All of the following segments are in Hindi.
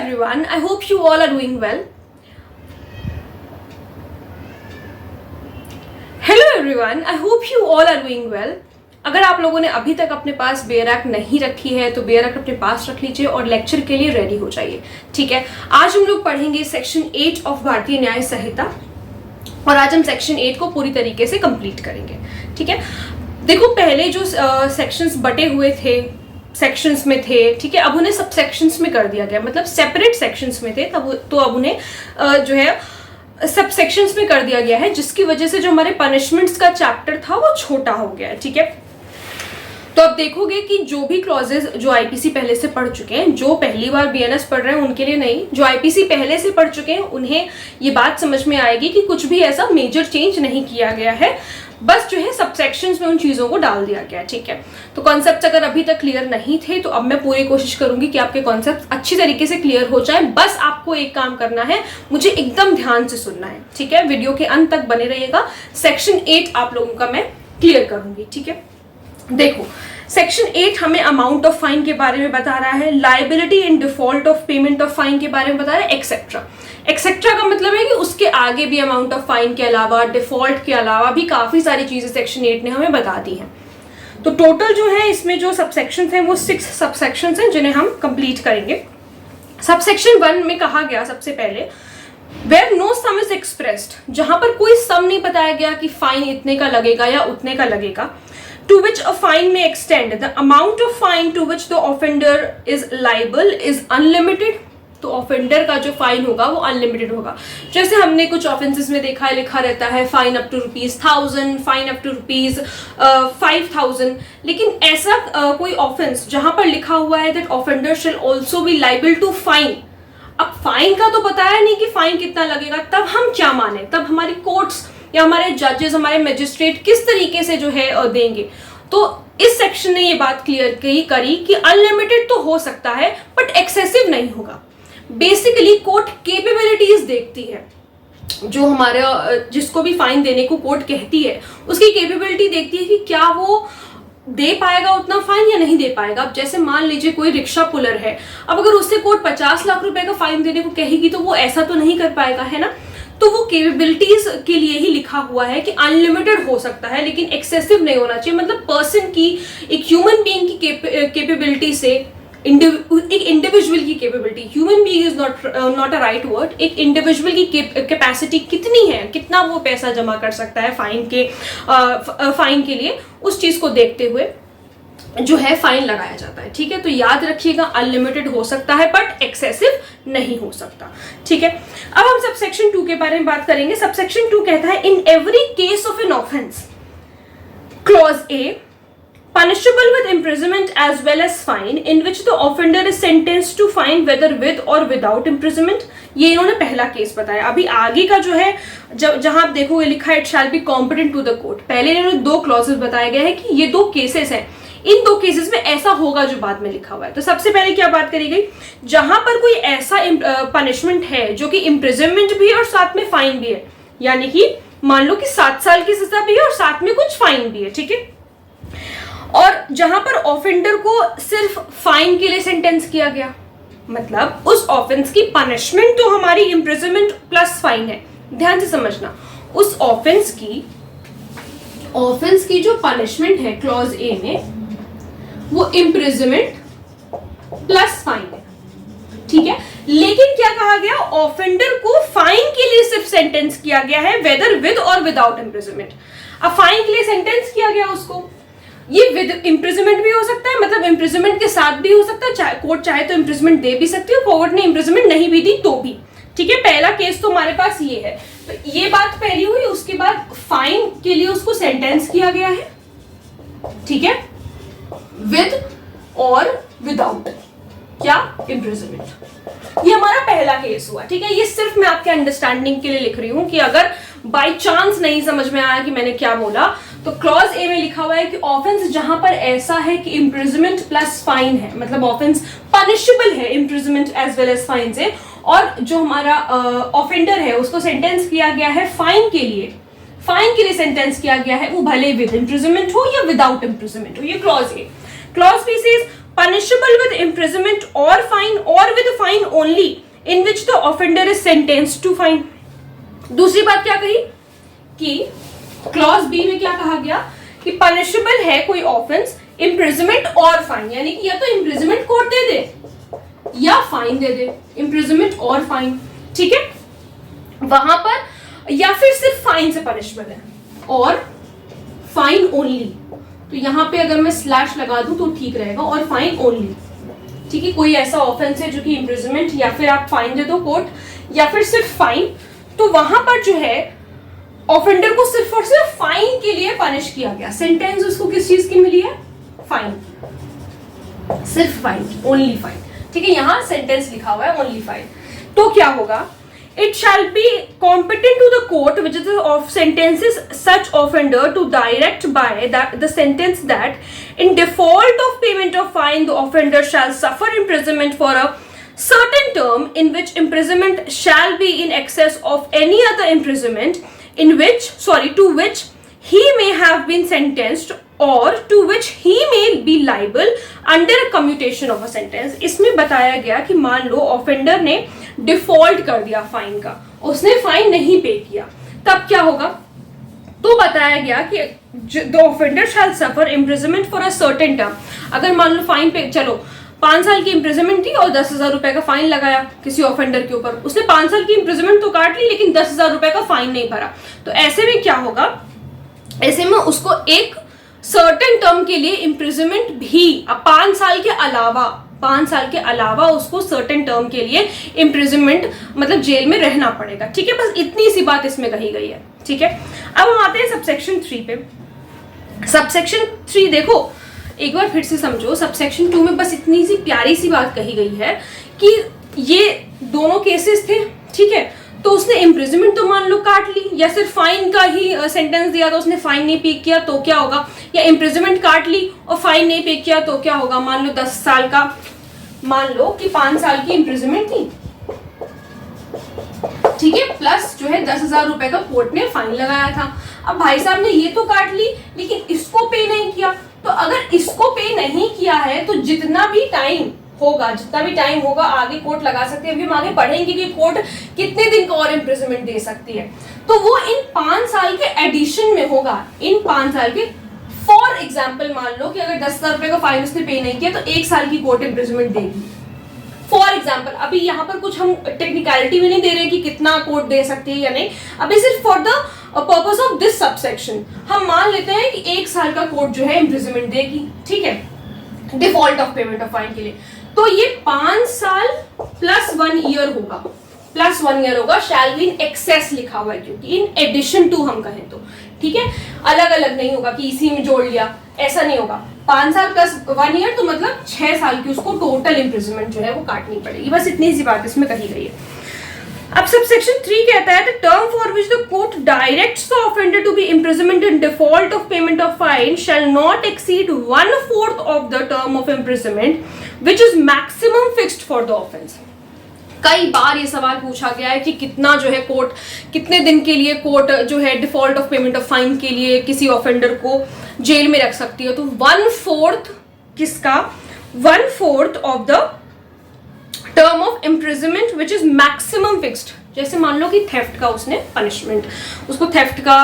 everyone, I hope you all are doing well. Hello everyone, I hope you all are doing well. अगर आप लोगों ने अभी तक अपने पास बेयर एक्ट नहीं रखी है तो बेयर एक्ट अपने पास रख लीजिए और लेक्चर के लिए रेडी हो जाइए. ठीक है, आज हम लोग पढ़ेंगे सेक्शन 8 ऑफ भारतीय न्याय संहिता और आज हम सेक्शन 8 को पूरी तरीके से कंप्लीट करेंगे. ठीक है, देखो पहले जो सेक्शंस बटे हुए थे सेक्शंस में थे, ठीक है, अब उन्हें सब सेक्शंस में कर दिया गया, मतलब सेपरेट सेक्शंस में थे तब तो अब उन्हें जो है सब सेक्शंस में कर दिया गया है, जिसकी वजह से जो हमारे पनिशमेंट्स का चैप्टर था वो छोटा हो गया है. ठीक है, तो अब देखोगे कि जो भी क्लॉजेज जो आईपीसी पहले से पढ़ चुके हैं, जो पहली बार बीएनएस पढ़ रहे हैं उनके लिए नहीं, जो आईपीसी पहले से पढ़ चुके हैं उन्हें ये बात समझ में आएगी कि कुछ भी ऐसा मेजर चेंज नहीं किया गया है, बस जो है सबसेक्शंस में उन चीजों को डाल दिया गया. ठीक है, तो कॉन्सेप्ट अगर अभी तक क्लियर नहीं थे तो अब मैं पूरी कोशिश करूंगी कि आपके कॉन्सेप्ट अच्छी तरीके से क्लियर हो जाए. बस आपको एक काम करना है, मुझे एकदम ध्यान से सुनना है. ठीक है, वीडियो के अंत तक बने रहिएगा. सेक्शन 8 आप लोगों का मैं क्लियर करूंगी. ठीक है, देखो सेक्शन 8 हमें अमाउंट ऑफ फाइन के बारे में बता रहा है, liability in default of payment of fine के बारे में बता रहा है, एक्सेट्रा. एक्सेट्रा का मतलब है कि उसके आगे भी अमाउंट ऑफ फाइन के अलावा, डिफॉल्ट के अलावा भी काफी सारी चीजें सेक्शन 8 ने हमें बता दी हैं. तो टोटल जो है इसमें जो सबसेक्शंस हैं वो 6 सबसेक्शंस हैं जिन्हें हम कंप्लीट करेंगे. सबसेक्शन 1 में कहा गया सबसे पहले where no sum is expressed, जहां पर कोई सम नहीं बताया गया कि फाइन इतने का लगेगा या उतने का लगेगा. To which a fine may extend, the amount of fine to which the offender is liable is unlimited. तो ऑफेंडर का जो फाइन होगा वो अनलिमिटेड होगा. जैसे हमने कुछ ऑफेंसेस में देखा है, लिखा रहता है fine up to ₹1000, fine up to ₹5000, लेकिन ऐसा कोई ऑफेंस जहां पर लिखा हुआ है that offender shall also be liable to fine. अब फाइन का तो बताया नहीं कि फाइन कितना लगेगा, तब हम क्या माने, तब हमारी कोर्ट्स या हमारे जजेस, हमारे मजिस्ट्रेट किस तरीके से जो है देंगे. तो इस सेक्शन ने ये बात क्लियर करी कि अनलिमिटेड तो हो सकता है बट एक्सेसिव नहीं होगा. बेसिकली कोर्ट केपेबिलिटीज देखती है, जो हमारा जिसको भी फाइन देने को कोर्ट कहती है उसकी केपेबिलिटी देखती है कि क्या वो दे पाएगा उतना फाइन या नहीं दे पाएगा. अब जैसे मान लीजिए कोई रिक्शा पुलर है, अब अगर उससे कोर्ट 50 लाख रुपए का फाइन देने को कहेगी तो वो ऐसा तो नहीं कर पाएगा, है ना. तो वो केपेबिलिटीज के लिए ही लिखा हुआ है कि अनलिमिटेड हो सकता है लेकिन एक्सेसिव नहीं होना चाहिए. मतलब पर्सन की, एक ह्यूमन बीइंग की केपेबिलिटी से एक इंडिविजुअल की capability, human being is not a right word, एक इंडिविजुअल की कैपेसिटी कितनी है, कितना वो पैसा जमा कर सकता है फाइन के लिए, उस चीज को देखते हुए जो है फाइन लगाया जाता है. ठीक है, तो याद रखिएगा अनलिमिटेड हो सकता है बट एक्सेसिव नहीं हो सकता. ठीक है, अब हम सबसेक्शन 2 के बारे में बात करेंगे. सबसेक्शन 2 कहता है in every case of an offence clause A punishable with imprisonment as well as fine in which the offender is sentenced to fine whether with or without imprisonment. ये इन्होंने पहला केस बताया. अभी आगे का जो है जहां आप देखोगे लिखा है it shall be competent to the court. पहले इन्होंने 2 क्लॉजेस बताया गया है कि ये 2 केसेस हैं, इन 2 केसेस में ऐसा होगा जो बाद में लिखा हुआ है. तो सबसे पहले क्या बात करी गई, जहां पर कोई ऐसा पनिशमेंट है जो कि इम्प्रिजनमेंट भी है और साथ में फाइन भी है, यानी कि मान लो कि 7 साल की सजा भी है और साथ में कुछ फाइन भी है. ठीक है, और जहां पर ऑफेंडर को सिर्फ फाइन के लिए सेंटेंस किया गया, मतलब उस ऑफेंस की पनिशमेंट तो हमारी इम्प्रिजनमेंट प्लस फाइन है. ध्यान से समझना, उस ऑफेंस की जो पनिशमेंट है क्लॉज ए में वो इम्प्रिजनमेंट प्लस फाइन है. ठीक है, लेकिन क्या कहा गया, ऑफेंडर को फाइन के लिए सिर्फ सेंटेंस किया गया है वेदर विद और विदाउट इम्प्रिजनमेंट. अब फाइन के लिए सेंटेंस किया गया उसको, ये विद इम्प्रिजनमेंट भी हो सकता है, मतलब इम्प्रिजनमेंट के साथ भी हो सकता है, कोर्ट चाहे तो इम्प्रिजनमेंट दे भी सकती है, कोर्ट ने इम्प्रिजनमेंट नहीं भी दी तो भी. ठीक है, पहला केस तो हमारे पास ये है. तो ये बात पहली हुई. उसके बाद फाइन के लिए उसको सेंटेंस किया गया है. ठीक है, विद और विदाउट क्या इम्प्रिजनमेंट, ये हमारा पहला केस हुआ. ठीक है, ये सिर्फ मैं आपके अंडरस्टैंडिंग के लिए लिख रही हूं कि अगर बाय चांस नहीं समझ में आया कि मैंने क्या बोला, तो क्लॉज ए में लिखा हुआ है कि ऑफेंस जहां पर ऐसा है कि इम्प्रिजनमेंट प्लस फाइन है, मतलब ऑफेंस पनिशेबल है imprisonment as well as fine से, और जो हमारा ऑफेंडर है उसको सेंटेंस किया गया है फाइन के लिए सेंटेंस किया गया है, वो भले विद इम्प्रिजनमेंट हो या विदाउट इम्प्रिजनमेंट हो. ये clause A. Clause B says punishable with imprisonment or with fine only in which the offender is sentenced to fine. दूसरी बात क्या कही कि क्लॉज बी में क्या कहा गया कि पनिशेबल है कोई ऑफेंस इम्प्रिजनमेंट और फाइन, यानी कि या तो इम्प्रिजनमेंट कोर्ट दे दे या फाइन दे दे, इम्प्रिजनमेंट और फाइन, ठीक है, वहां पर, या फिर सिर्फ फाइन से पनिशेबल है और फाइन ओनली, तो यहां पे अगर मैं स्लैश लगा दूं तो ठीक रहेगा, और फाइन ओनली, ठीक है, कोई ऐसा ऑफेंस है जो कि इम्प्रिजनमेंट या फिर आप फाइन दे दो कोर्ट या फिर सिर्फ फाइन, तो वहां पर जो है ऑफेंडर को सिर्फ और सिर्फ फाइन के लिए पनिश किया गया, सेंटेंस उसको किस चीज की मिली है, फाइन, सिर्फ फाइन, ओनली फाइन, ठीक है, यहां सेंटेंस लिखा हुआ है ओनली फाइन, तो क्या होगा, it shall be competent to the court which is of sentences such offender to direct by that the sentence that in default of payment of fine the offender shall suffer imprisonment for a certain term in which imprisonment shall be in excess of any other imprisonment to which he may have been sentenced or to which he may be liable under a commutation of a sentence. इसमें बताया गया कि मान लो ऑफेंडर ने डिफॉल्ट कर दिया फाइन का, उसने फाइन नहीं पे किया, तब क्या होगा, तो बताया गया कि the offender shall suffer imprisonment for a certain term, अगर मान लो फाइन पे, चलो 5 साल की इम्प्रिजनमेंट थी और 10,000 रुपए का फाइन लगाया किसी ऑफेंडर के ऊपर, उसने 5 साल की इम्प्रिजनमेंट तो काट ली लेकिन 10,000 रुपए का फाइन नहीं भरा, तो ऐसे में क्या होगा, ऐसे में उसको एक सर्टेन टर्म के लिए इम्प्रिजनमेंट भी 5 साल के अलावा उसको सर्टेन टर्म के लिए इम्प्रिजनमेंट मतलब जेल में रहना पड़ेगा, ठीक है, बस इतनी सी बात इसमें कही गई है, ठीक है। अब हम आते हैं सबसेक्शन 3 पे। सबसेक्शन 3 देखो एक बार फिर से समझो, सबसेक्शन 2 में बस इतनी सी प्यारी सी बात कही गई है कि ये दोनों केसेस थे, ठीक है, तो उसने इम्प्रिजनमेंट तो मान लो काट ली, या सिर्फ फाइन का ही सेंटेंस दिया तो उसने फाइन नहीं पे किया तो क्या होगा, या इम्प्रिजनमेंट काट ली और फाइन नहीं पे किया तो क्या होगा, मान लो 10 साल का, मान लो कि 5 साल की इम्प्रिजनमेंट थी, ठीक है, प्लस जो है 10,000 रुपए का कोर्ट ने फाइन लगाया था, अब भाई साहब ने ये तो काट ली लेकिन इसको पे नहीं किया, तो अगर इसको पे नहीं किया है तो जितना भी टाइम होगा आगे कोर्ट लगा सकती है, अभी हम आगे पढ़ेंगे कि कोर्ट कितने दिन का और इम्प्रिजनमेंट दे सकती है, तो वो इन 5 साल के एडिशन में होगा, इन 5 साल के, फॉर एग्जाम्पल मान लो कि अगर 10,000 रुपए का फाइन उसने पे नहीं किया तो 1 साल की कोर्ट इम्प्रिजनमेंट देगी, फॉर एग्जाम्पल, अभी यहाँ पर कुछ हम टेक्निकलिटी में नहीं दे रहे कि कितना कोर्ट दे सकती है या नहीं, अभी सिर्फ for the purpose of this subsection हम मान लेते हैं कि 1 साल का कोर्ट जो है इम्प्रिजनमेंट देगी, ठीक है, default of payment of fine के लिए, तो ये 5 साल प्लस 1 ईयर होगा, शैल बी इन एक्सेस लिखा हुआ है क्योंकि इन एडिशन टू हम कहें तो, ठीक है, अलग अलग नहीं होगा कि इसी में जोड़ लिया, ऐसा नहीं होगा, 5 साल प्लस 1 ईयर तो मतलब 6 साल की उसको टोटल इम्प्रिजनमेंट जो है वो काटनी पड़ेगी, बस इतनी सी बात इसमें कही गई है। अब सबसेक्शन 3 कहता है the term for which the court directs the offender to be imprisonment in default of payment of fine shall not exceed 1/4 of the term of imprisonment which is maximum fixed for the offence. कई बार ये सवाल पूछा गया है कि कितना जो है कोर्ट, कितने दिन के लिए कोर्ट जो है default of payment of fine के लिए किसी ऑफेंडर को जेल में रख सकती है, तो 1/4 किसका, 1/4 of the term of imprisonment which is maximum fixed. जैसे मान लो कि थेफ्ट का उसने पनिशमेंट, उसको थेफ्ट का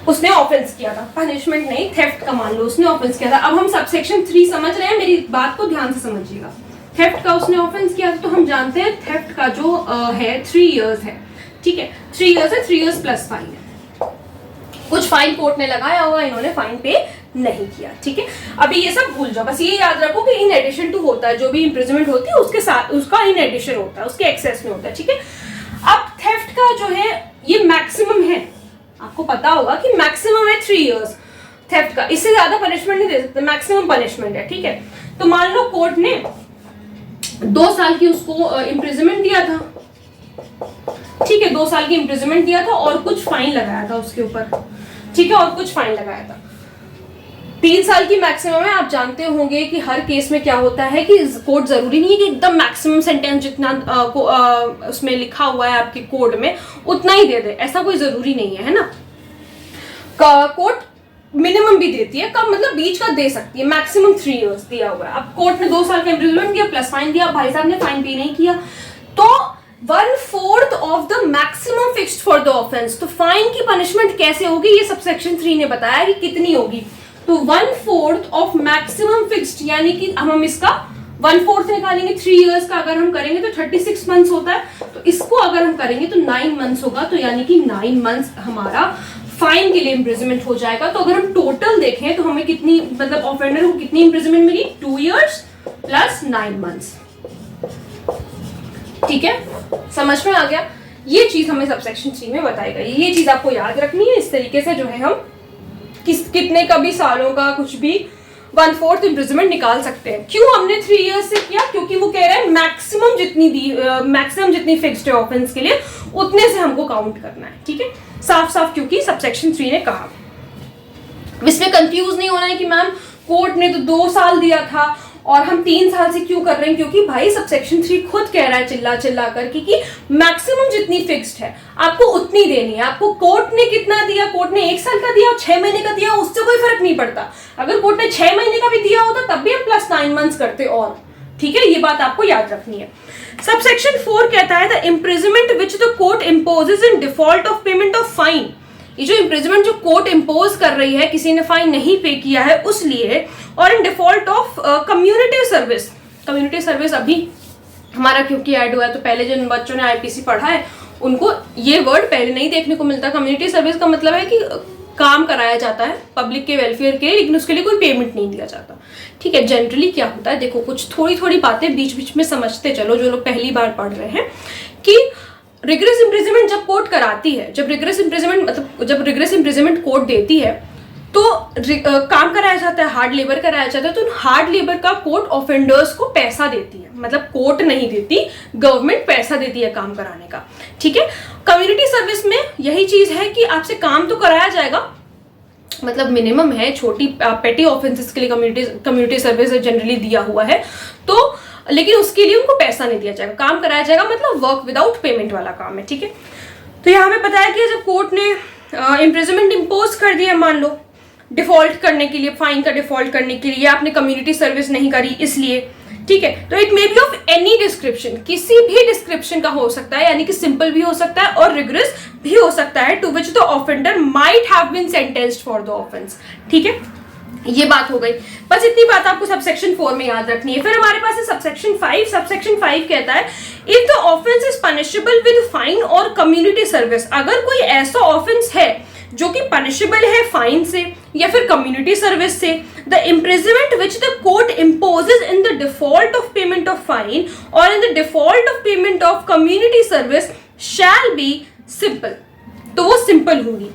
उसने ऑफेंस किया था, पनिशमेंट नहीं, थेफ्ट का मान लो उसने ऑफेंस किया था। अब हम सबसेक्शन 3 समझ रहे हैं, मेरी बात को ध्यान से समझिएगा। थेफ्ट का उसने ऑफेंस किया तो हम जानते हैं थेफ्ट का जो है 3 इयर्स है, ठीक है, 3 इयर्स है, 3 इयर्स प्लस फाइन है, कुछ फाइन कोर्ट ने लगाया होगा, इन्होंने फाइन पे नहीं किया, ठीक है। अभी ये सब भूल जाओ, बस ये याद रखो कि इन एडिशन टू होता है, जो भी इम्प्रिजनमेंट होती है उसके साथ उसका इन एडिशन होता है, उसके एक्सेस में होता है, ठीक है। अब थेफ्ट का जो है ये मैक्सिमम है, आपको पता होगा कि मैक्सिमम है 3 इयर्स थेफ्ट का, इससे ज्यादा पनिशमेंट नहीं दे सकते, मैक्सिमम पनिशमेंट है, ठीक है। तो मान लो कोर्ट ने 2 साल की उसको इम्प्रिजनमेंट दिया था, ठीक है, 2 साल की इम्प्रिजनमेंट दिया था और कुछ फाइन लगाया था उसके ऊपर, ठीक है, और कुछ फाइन लगाया था। 3 साल की मैक्सिमम है, आप जानते होंगे कि हर केस में क्या होता है कि कोर्ट जरूरी नहीं है कि एकदम मैक्सिमम सेंटेंस जितना उसमें लिखा हुआ है आपके कोड में उतना ही दे दे, ऐसा कोई जरूरी नहीं है, है ना। कोर्ट मिनिमम भी देती है, कम मतलब बीच का दे सकती है, मैक्सिमम 3 इयर्स दिया हुआ है। अब कोर्ट ने 2 साल का इम्प्रिजनमेंट दिया प्लस फाइन दिया, भाई साहब ने फाइन पे नहीं किया तो 1/4 of the maximum fixed for the offence. तो फाइन की पनिशमेंट कैसे होगी ये सबसेक्शन 3 ने बताया कि कितनी होगी। तो 1/4 ऑफ मैक्सिमम फिक्स्ड, यानी कि हम इसका 1/4 निकालेंगे 3 इयर्स का, अगर हम करेंगे तो 36 मंथ्स होता है, तो इसको अगर हम करेंगे तो 9 मंथ्स होगा, तो यानी कि 9 मंथ्स हमारा फाइन के लिए इम्प्रिजनमेंट हो जाएगा। तो अगर हम टोटल देखें तो हमें कितनी, मतलब ऑफेंडर को कितनी इम्प्रिजनमेंट मिली, 2 इयर्स प्लस 9 मंथ्स। ठीक है, समझ में आ गया। ये चीज हमें सबसेक्शन 3 में बताई गई, ये चीज आपको याद रखनी है। इस तरीके से जो है हम कितने का भी सालों का कुछ भी 1/4 इम्प्रिजनमेंट निकाल सकते हैं। क्यों हमने 3 इयर्स से किया, क्योंकि वो कह रहा है मैक्सिमम जितनी फिक्स्ड है ऑफेंस के लिए उतने से हमको काउंट करना है। ठीक है, साफ साफ क्योंकि सबसेक्शन 3 ने कहा। इसमें कंफ्यूज नहीं होना है कि मैम कोर्ट ने तो 2 साल दिया था और हम 3 साल से क्यों कर रहे हैं, क्योंकि भाई सबसेक्शन 3 खुद कह रहा है चिल्ला कर कि मैक्सिमम जितनी फिक्स्ड है आपको उतनी देनी है। आपको कोर्ट ने कितना दिया, कोर्ट ने 1 साल का दिया और 6 महीने का दिया, उससे कोई फर्क नहीं पड़ता। अगर कोर्ट ने 6 महीने का भी दिया होता तब भी हम प्लस 9 मंथ्स करते। और ठीक है, ये बात आपको याद रखनी है। सबसेक्शन 4 कहता है the imprisonment which the court imposes in default of payment of fine. ये जो इम्प्रिजनमेंट जो कोर्ट इम्पोज कर रही है, किसी ने फाइन नहीं पे किया है उस लिए, और in default of community service. Community service अभी हमारा क्योंकि ऐड हुआ है, तो पहले जिन बच्चों ने आईपीसी पढ़ा है उनको ये वर्ड पहले नहीं देखने को मिलता। कम्युनिटी सर्विस का मतलब है कि काम कराया जाता है पब्लिक के वेलफेयर के, लेकिन उसके लिए कोई पेमेंट नहीं दिया जाता। ठीक है, जनरली क्या होता है, देखो कुछ थोड़ी थोड़ी बातें बीच बीच में समझते चलो, जो लोग पहली बार पढ़ रहे हैं, कि रिग्रेस इम्प्रिजनमेंट जब कोर्ट कराती है, जब रिग्रेस इम्प्रिजनमेंट कोर्ट देती है तो काम कराया जाता है, हार्ड लेबर कराया जाता है, तो हार्ड लेबर का कोर्ट ऑफेंडर्स को पैसा देती है, मतलब कोर्ट नहीं देती, गवर्नमेंट पैसा देती है काम कराने का। ठीक है, कम्युनिटी सर्विस में यही चीज है कि आपसे काम तो कराया जाएगा, मतलब मिनिमम है, छोटी पेटी ऑफेंसेस के लिए कम्युनिटी सर्विस जनरली दिया हुआ है, तो लेकिन उसके लिए उनको पैसा नहीं दिया जाएगा, काम कराया जाएगा, मतलब वर्क विदाउट पेमेंट वाला काम है। ठीक है, तो यहाँ पे बताया कि जब कोर्ट ने इम्प्रिजनमेंट इम्पोज कर दिया, मान लो डिफॉल्ट करने के लिए, फाइन का डिफॉल्ट करने के लिए, आपने कम्युनिटी सर्विस नहीं करी इसलिए, ठीक है, तो it may be of any description, किसी भी डिस्क्रिप्शन का हो सकता है, यानी कि सिंपल भी हो सकता है और रिग्रेस भी हो सकता है, to which the offender might have been sentenced for the offence. ठीक है, ये बात हो गई, बस इतनी बात आपको सबसेक्शन 4 में याद रखनी है। फिर हमारे पास है सबसेक्शन 5। सबसेक्शन 5 कहता है if the offence is punishable with fine और कम्युनिटी सर्विस। अगर कोई ऐसा ऑफेंस है जो कि पनिशेबल है फाइन से या फिर कम्युनिटी सर्विस से, the imprisonment which the court imposes in the default of payment of fine और in the default of payment of community service shall be simple. तो वो सिंपल होगी।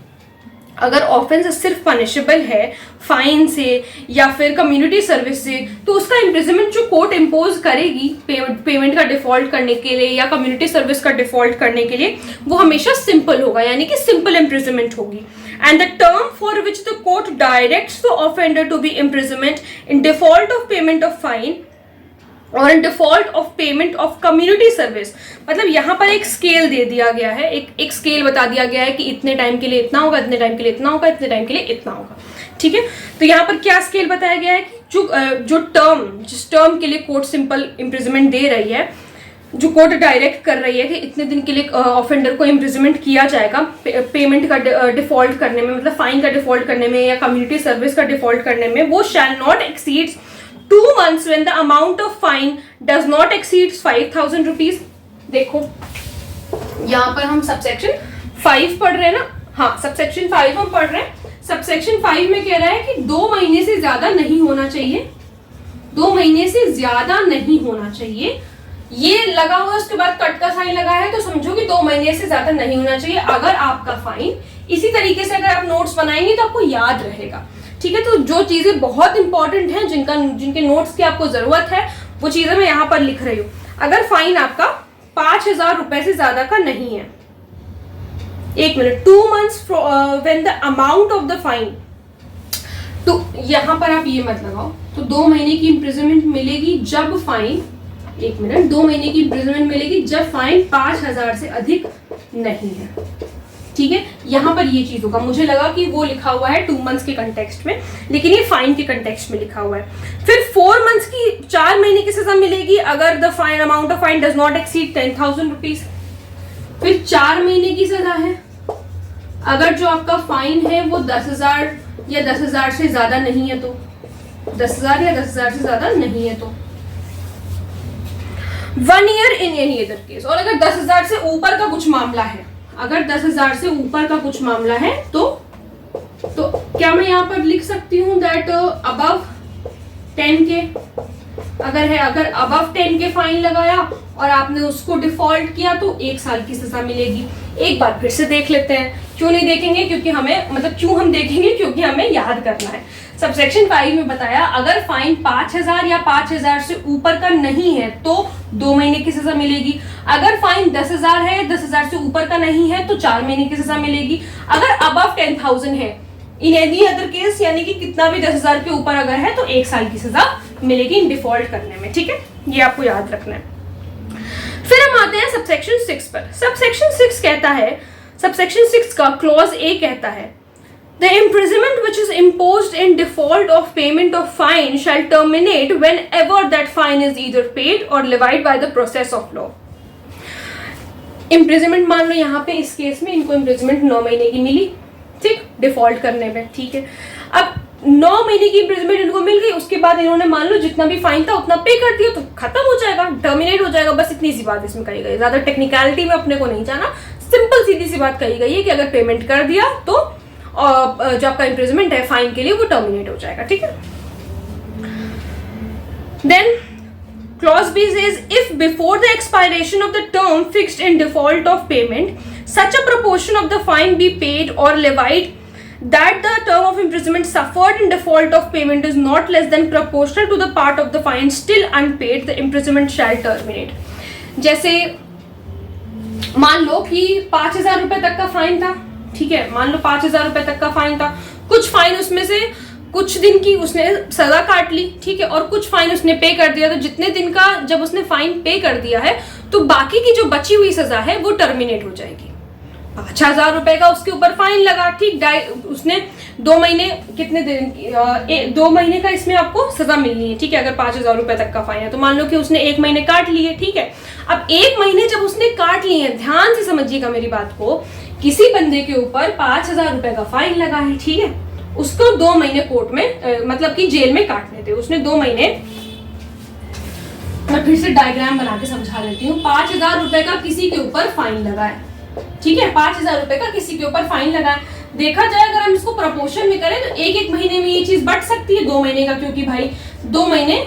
अगर ऑफेंस सिर्फ पनिशेबल है फाइन से या फिर कम्युनिटी सर्विस से, तो उसका इम्प्रिजनमेंट जो कोर्ट इम्पोज करेगी पेमेंट का डिफॉल्ट करने के लिए या कम्युनिटी सर्विस का डिफॉल्ट करने के लिए, वो हमेशा सिंपल होगा, यानी कि सिंपल इम्प्रिजनमेंट होगी। And the term for which the court directs the offender to be imprisonment in default of payment of fine और in default of payment of community service, मतलब यहाँ पर एक स्केल दे दिया गया है, एक स्केल बता दिया गया है कि इतने टाइम के लिए इतना होगा, इतने टाइम के लिए इतना होगा, इतने टाइम के लिए इतना होगा। ठीक है, तो यहाँ पर क्या स्केल बताया गया है कि जिस टर्म के लिए कोर्ट सिंपल इम्प्रिजनमेंट दे रही है, जो कोर्ट डायरेक्ट कर रही है कि इतने दिन के लिए ऑफेंडर को इम्प्रिजनमेंट किया जाएगा पेमेंट का डिफॉल्ट करने में, मतलब फाइन का डिफॉल्ट करने में या कम्युनिटी सर्विस का डिफॉल्ट करने में, वो shall not exceeds 2 months when the amount of fine does not exceed 5,000 rupees। देखो यहाँ पर हम सबसेक्शन 5 पढ़ रहे हैं ना, हाँ सबसेक्शन 5 हम पढ़ रहे हैं। सबसेक्शन 5 में कह रहा है कि 2 महीने से ज्यादा नहीं होना चाहिए, 2 महीने से ज्यादा नहीं होना चाहिए। ये लगा हुआ उसके बाद कट का साइन लगा है, तो समझो कि 2 महीने से ज्यादा नहीं होना चाहिए। अगर आपका फाइन इसी तरीके से अगर आप नोट्स बनाएंगे तो आपको याद रहेगा। ठीक है, तो जो चीजें बहुत इंपॉर्टेंट हैं, जिनके नोट्स की आपको जरूरत है, वो चीजें मैं यहाँ पर लिख रही हूँ। अगर फाइन आपका 5,000 रुपए से ज्यादा का नहीं है, 1 minute, 2 months when the amount of the fine, तो यहाँ पर आप ये मत लगाओ, तो 2 महीने की इम्प्रिजनमेंट मिलेगी जब फाइन, 1 मिनट, 2 महीने की इम्प्रिजनमेंट मिलेगी जब फाइन 5,000 से अधिक नहीं है। ठीक है, यहाँ पर ये चीज होगा। मुझे लगा कि वो लिखा हुआ है 2 मंथ्स के कंटेक्स्ट में, लेकिन ये फाइन के कंटेक्स्ट में लिखा हुआ है। फिर 4 मंथ्स की 4 महीने की सजा मिलेगी अगर the fine amount of fine does not exceed 10,000 rupees. फिर 4 महीने की सजा है अगर जो आपका फाइन है वो 10,000 या 10,000 से ज्यादा नहीं है, तो 10,000 या 10,000 से ज्यादा नहीं है तो 1 year in any other case. और अगर 10,000 से ऊपर का कुछ मामला है, अगर 10,000 से ऊपर का कुछ मामला है तो क्या मैं यहाँ पर लिख सकती हूँ दैट अबव 10K अगर अबव 10K फाइन लगाया और आपने उसको डिफॉल्ट किया तो 1 साल की सजा मिलेगी। एक बार फिर से देख लेते हैं, क्यों नहीं देखेंगे, क्योंकि हमें क्यों हम देखेंगे, क्योंकि हमें याद करना है। सबसेक्शन 5 में बताया अगर फाइन 5,000 या 5,000 से ऊपर का नहीं है तो 2 महीने की सजा मिलेगी। अगर फाइन 10,000 है, 10,000 से ऊपर का नहीं है तो 4 महीने की सजा मिलेगी। अगर अबव 10,000 है इन एनी अदर केस, यानी कि कितना भी 10,000 के ऊपर अगर है तो 1 साल की सजा मिलेगी इन डिफॉल्ट करने में। ठीक है, ये आपको याद रखना है। फिर हम आते हैं सबसेक्शन 6 पर। सबसेक्शन 6 कहता है, सबसेक्शन 6 का क्लॉज ए कहता है The imprisonment which is imposed in default of payment of fine shall terminate whenever that fine is either paid or levied by the process of law. Imprisonment मान लो यहाँ पे इस केस में इनको imprisonment 9 महीने की मिली, ठीक, डिफॉल्ट करने में, ठीक है। अब 9 महीने की imprisonment इनको मिल गई, उसके बाद इन्होंने मान लो जितना भी फाइन था उतना पे कर दिया तो खत्म हो जाएगा, टर्मिनेट हो जाएगा। बस इतनी सी बात इसमें कही गई, ज्यादा टेक्निकलिटी में अपने को नहीं जाना, सिंपल सीधी सी बात कही गई है कि अगर पेमेंट कर दिया तो और जो आपका इम्प्रिजनमेंट है फाइन के लिए वो टर्मिनेट हो जाएगा। ठीक है, then clause B says if before the expiration of the term fixed in default of payment such a proportion of the fine be paid or levied that the term of imprisonment suffered in default of payment is not less than proportional to the part of the fine still unpaid, the imprisonment shall terminate। जैसे मान लो कि 5,000 रुपए तक का फाइन था, ठीक है, मान लो 5,000 रुपए तक का फाइन था, कुछ फाइन उसमें से कुछ दिन की उसने सजा काट ली, ठीक है, और कुछ फाइन उसने पे कर दिया। तो जितने दिन का जब उसने फाइन पे कर दिया है तो बाकी की जो बची हुई सजा है वो टर्मिनेट हो जाएगी। 5,000 रुपए का उसके ऊपर फाइन लगा, ठीक, उसने 2 महीने कितने दिन 2 महीने का इसमें आपको सजा मिलनी है, ठीक है। अगर 5,000 रुपए तक का फाइन है तो मान लो कि उसने 1 महीने काट लिए, ठीक है। अब 1 महीने जब उसने काट लिए, ध्यान से समझिएगा मेरी बात को, किसी बंदे के ऊपर 5,000 रुपए का फाइन लगा है, ठीक है, उसको 2 महीने कोर्ट में मतलब कि जेल में काटने थे। उसने 2 महीने, मैं फिर से डायग्राम बना के समझा देती हूँ। 5,000 रुपए का किसी के ऊपर फाइन लगा है, ठीक है, 5,000 रुपए का किसी के ऊपर फाइन लगा है। देखा जाए अगर हम इसको प्रपोर्शन में करें तो 1-1 महीने में ये चीज बढ़ सकती है 2 महीने का, क्योंकि भाई 2 महीने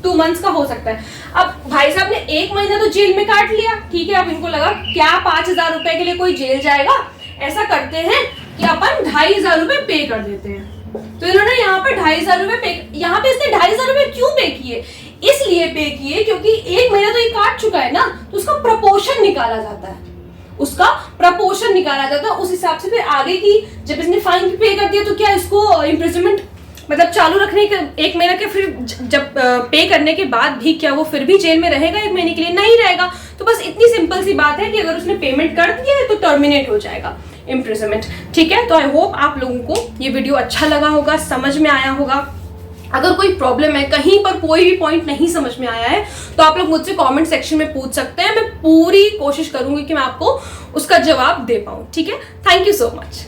2 मंथ्स का हो सकता है। अब भाई साहब ने 1 महीना तो जेल में काट लिया, ठीक है। अब इनको लगा क्या 5,000 रुपए के लिए कोई जेल जाएगा, ऐसा करते हैं कि अपन 2,500 रुपए पे कर देते हैं। तो इन्होंने यहाँ पर 2,500 रुपए पे, यहाँ पे इसने 2,500 रुपए क्यों पे किए, इसलिए पे किए क्योंकि 1 महीना तो ये काट चुका है ना, तो उसका प्रपोर्शन निकाला जाता है, उसका प्रपोर्शन निकाला जाता है। उस हिसाब से फिर आगे की जब इसने फाइन पे कर दिया तो क्या इसको इम्प्रिजनमेंट मतलब चालू रखने के 1 महीना के, फिर जब पे करने के बाद भी क्या वो फिर भी जेल में रहेगा 1 महीने के लिए? नहीं रहेगा। तो बस इतनी सिंपल सी बात है कि अगर उसने पेमेंट कर दिया है तो टर्मिनेट हो जाएगा इम्प्रिजनमेंट, ठीक है। तो आई होप आप लोगों को ये वीडियो अच्छा लगा होगा, समझ में आया होगा। अगर कोई प्रॉब्लम है, कहीं पर कोई भी पॉइंट नहीं समझ में आया है तो आप लोग मुझसे कमेंट सेक्शन में पूछ सकते हैं। मैं पूरी कोशिश करूंगी कि मैं आपको उसका जवाब दे पाऊं, ठीक है। Thank you so much.